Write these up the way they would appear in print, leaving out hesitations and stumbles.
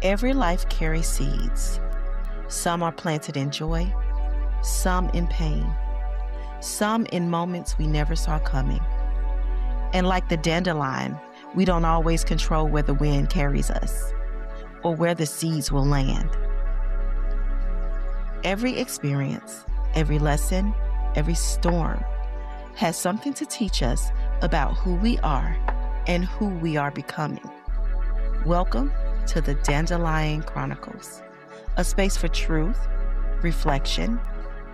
Every life carries seeds. Some are planted in joy, some in pain, some in moments we never saw coming. And like the dandelion, we don't always control where the wind carries us or where the seeds will land. Every experience, every lesson, every storm has something to teach us about who we are and who we are becoming. Welcome to the Dandelion Chronicles, a space for truth, reflection,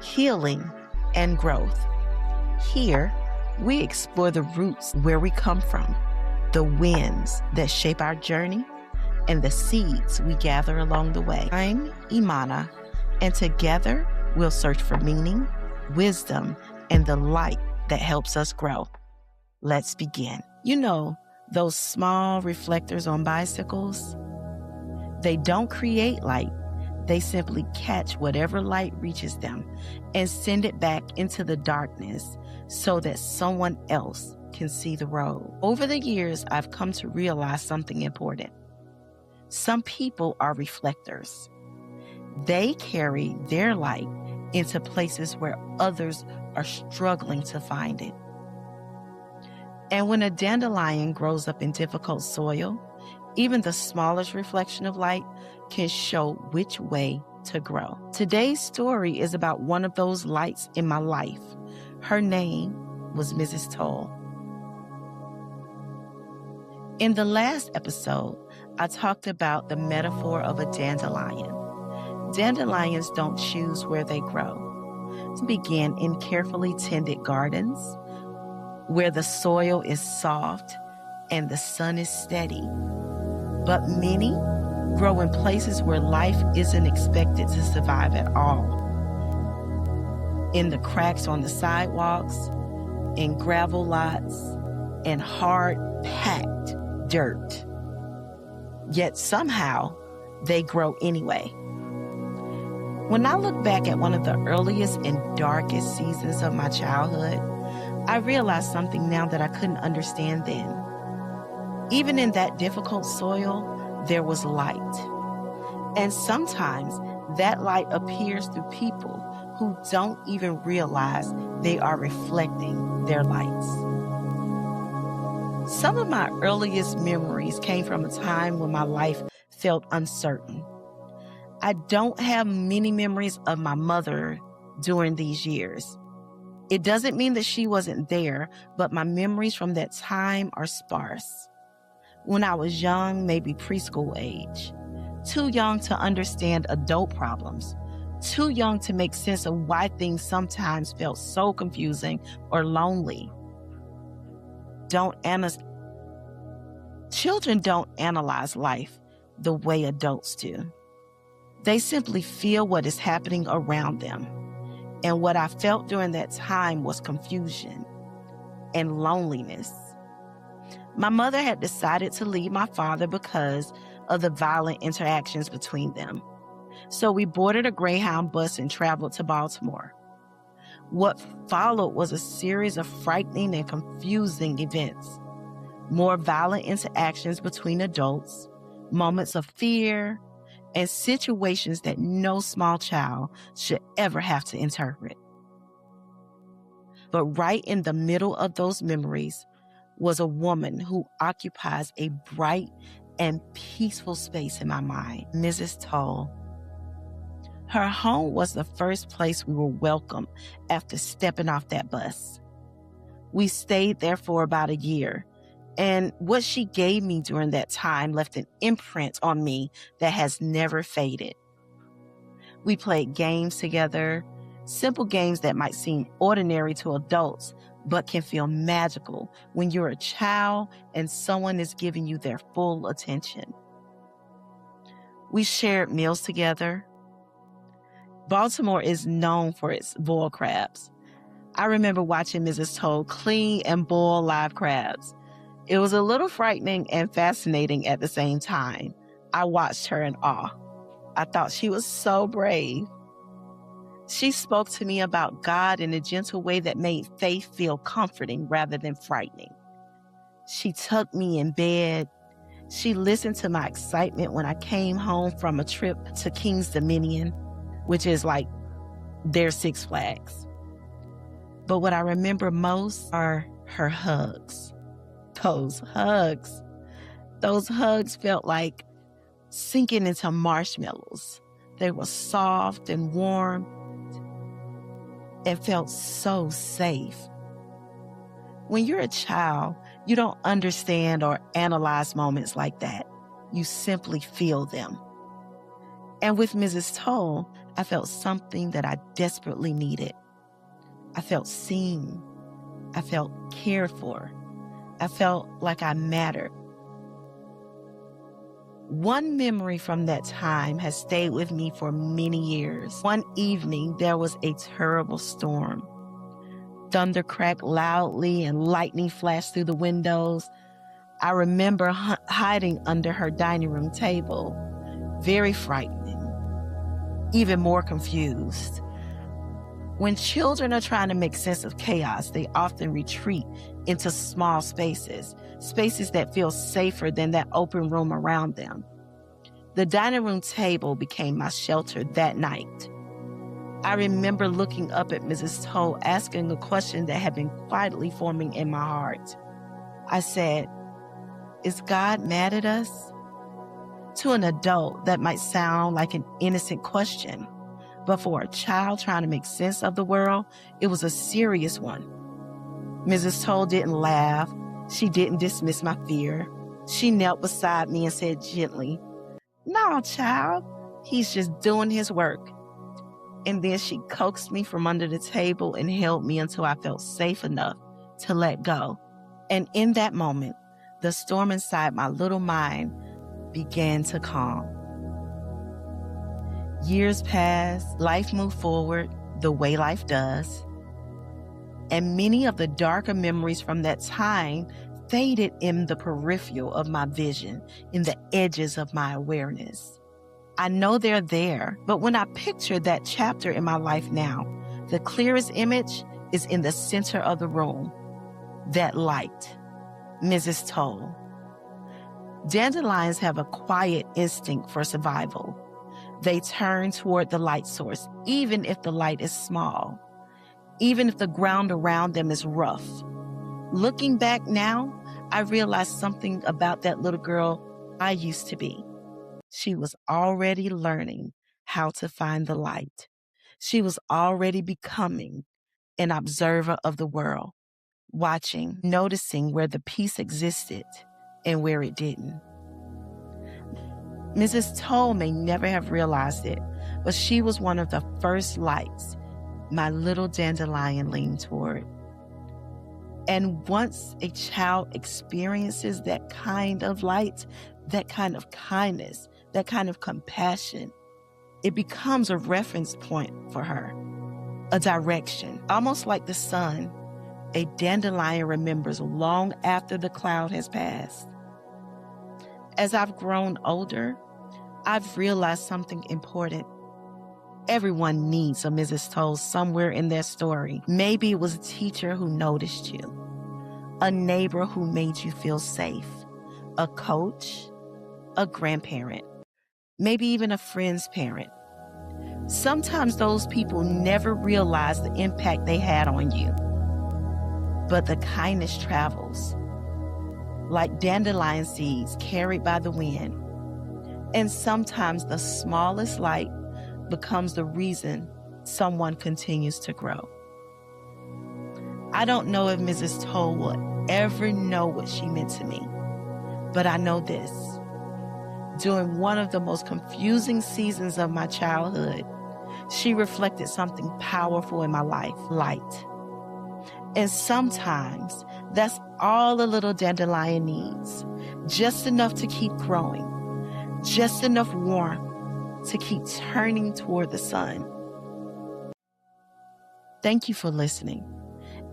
healing, and growth. Here, we explore the roots where we come from, the winds that shape our journey, and the seeds we gather along the way. I'm Imana, and together we'll search for meaning, wisdom, and the light that helps us grow. Let's begin. You know, those small reflectors on bicycles? They don't create light. They simply catch whatever light reaches them and send it back into the darkness so that someone else can see the road. Over the years, I've come to realize something important. Some people are reflectors. They carry their light into places where others are struggling to find it. And when a dandelion grows up in difficult soil, even the smallest reflection of light can show which way to grow. Today's story is about one of those lights in my life. Her name was Mrs. Tull. In the last episode, I talked about the metaphor of a dandelion. Dandelions don't choose where they grow. They begin in carefully tended gardens where the soil is soft and the sun is steady. But many grow in places where life isn't expected to survive at all. In the cracks on the sidewalks, in gravel lots, and hard-packed dirt. Yet somehow, they grow anyway. When I look back at one of the earliest and darkest seasons of my childhood, I realized something now that I couldn't understand then. Even in that difficult soil, there was light. And sometimes that light appears through people who don't even realize they are reflecting their lights. Some of my earliest memories came from a time when my life felt uncertain. I don't have many memories of my mother during these years. It doesn't mean that she wasn't there, but my memories from that time are sparse. When I was young, maybe preschool age, too young to understand adult problems, too young to make sense of why things sometimes felt so confusing or lonely. Children don't analyze life the way adults do. They simply feel what is happening around them. And what I felt during that time was confusion and loneliness. My mother had decided to leave my father because of the violent interactions between them. So we boarded a Greyhound bus and traveled to Baltimore. What followed was a series of frightening and confusing events. More violent interactions between adults, moments of fear, and situations that no small child should ever have to interpret. But right in the middle of those memories was a woman who occupies a bright and peaceful space in my mind, Mrs. Tull. Her home was the first place we were welcomed after stepping off that bus. We stayed there for about a year, and what she gave me during that time left an imprint on me that has never faded. We played games together, simple games that might seem ordinary to adults, but can feel magical when you're a child and someone is giving you their full attention. We shared meals together. Baltimore is known for its boiled crabs. I remember watching Mrs. Tull clean and boil live crabs. It was a little frightening and fascinating at the same time. I watched her in awe. I thought she was so brave. She spoke to me about God in a gentle way that made faith feel comforting rather than frightening. She tucked me in bed, She listened to my excitement when I came home from a trip to King's Dominion, which is like their Six Flags. But what I remember most are her hugs. Those hugs. Those hugs felt like sinking into marshmallows. They were soft and warm and felt so safe. When you're a child, you don't understand or analyze moments like that. You simply feel them. And with Mrs. Tull, I felt something that I desperately needed. I felt seen. I felt cared for. I felt like I mattered. One memory from that time has stayed with me for many years. One evening, there was a terrible storm. Thunder cracked loudly and lightning flashed through the windows. I remember hiding under her dining room table, very frightened, even more confused. When children are trying to make sense of chaos, they often retreat into small spaces that feel safer than that open room around them. The dining room table became my shelter that night. I remember looking up at Mrs. Tull, asking a question that had been quietly forming in my heart. I said, "Is God mad at us?" To an adult, that might sound like an innocent question, but for a child trying to make sense of the world, it was a serious one. Mrs. Tull didn't laugh. She didn't dismiss my fear. She knelt beside me and said gently, "No, child, he's just doing his work." And then she coaxed me from under the table and held me until I felt safe enough to let go. And in that moment, the storm inside my little mind began to calm. Years passed, life moved forward the way life does. And many of the darker memories from that time faded in the peripheral of my vision, in the edges of my awareness. I know they're there, but when I picture that chapter in my life now, the clearest image is in the center of the room. That light, Mrs. Tull. Dandelions have a quiet instinct for survival. They turn toward the light source, even if the light is small, even if the ground around them is rough. Looking back now, I realize something about that little girl I used to be. She was already learning how to find the light. She was already becoming an observer of the world, watching, noticing where the peace existed and where it didn't. Mrs. Tull may never have realized it, but she was one of the first lights my little dandelion leaned toward. And once a child experiences that kind of light, that kind of kindness, that kind of compassion, it becomes a reference point for her, a direction. Almost like the sun, a dandelion remembers long after the cloud has passed. As I've grown older, I've realized something important. Everyone needs a Mrs. Tull somewhere in their story. Maybe it was a teacher who noticed you, a neighbor who made you feel safe, a coach, a grandparent, maybe even a friend's parent. Sometimes those people never realize the impact they had on you. But the kindness travels, like dandelion seeds carried by the wind. And sometimes the smallest light becomes the reason someone continues to grow. I don't know if Mrs. Tull will ever know what she meant to me, but I know this. During one of the most confusing seasons of my childhood, she reflected something powerful in my life, light. And sometimes that's all a little dandelion needs, just enough to keep growing, just enough warmth to keep turning toward the sun. Thank you for listening.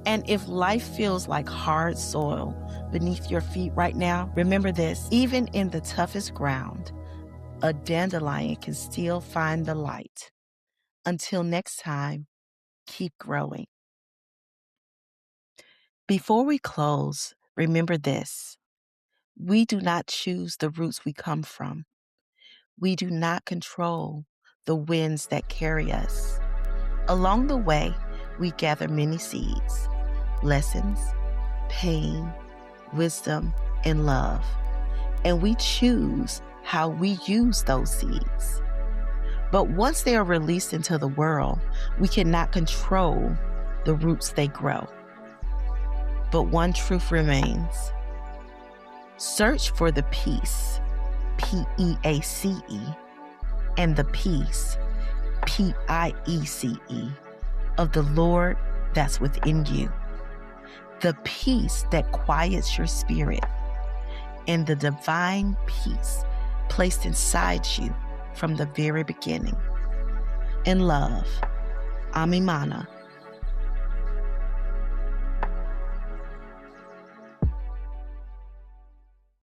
And if life feels like hard soil beneath your feet right now, remember this: even in the toughest ground, a dandelion can still find the light. Until next time, keep growing. Before we close, remember this: We do not choose the roots we come from. We do not control the winds that carry us. Along the way, we gather many seeds, lessons, pain, wisdom, and love. And we choose how we use those seeds. But once they are released into the world, we cannot control the roots they grow. But one truth remains. Search for the peace, P-E-A-C-E, and the peace, P-I-E-C-E, of the Lord that's within you. The peace that quiets your spirit, and the divine peace placed inside you from the very beginning. In love, I'm Imana,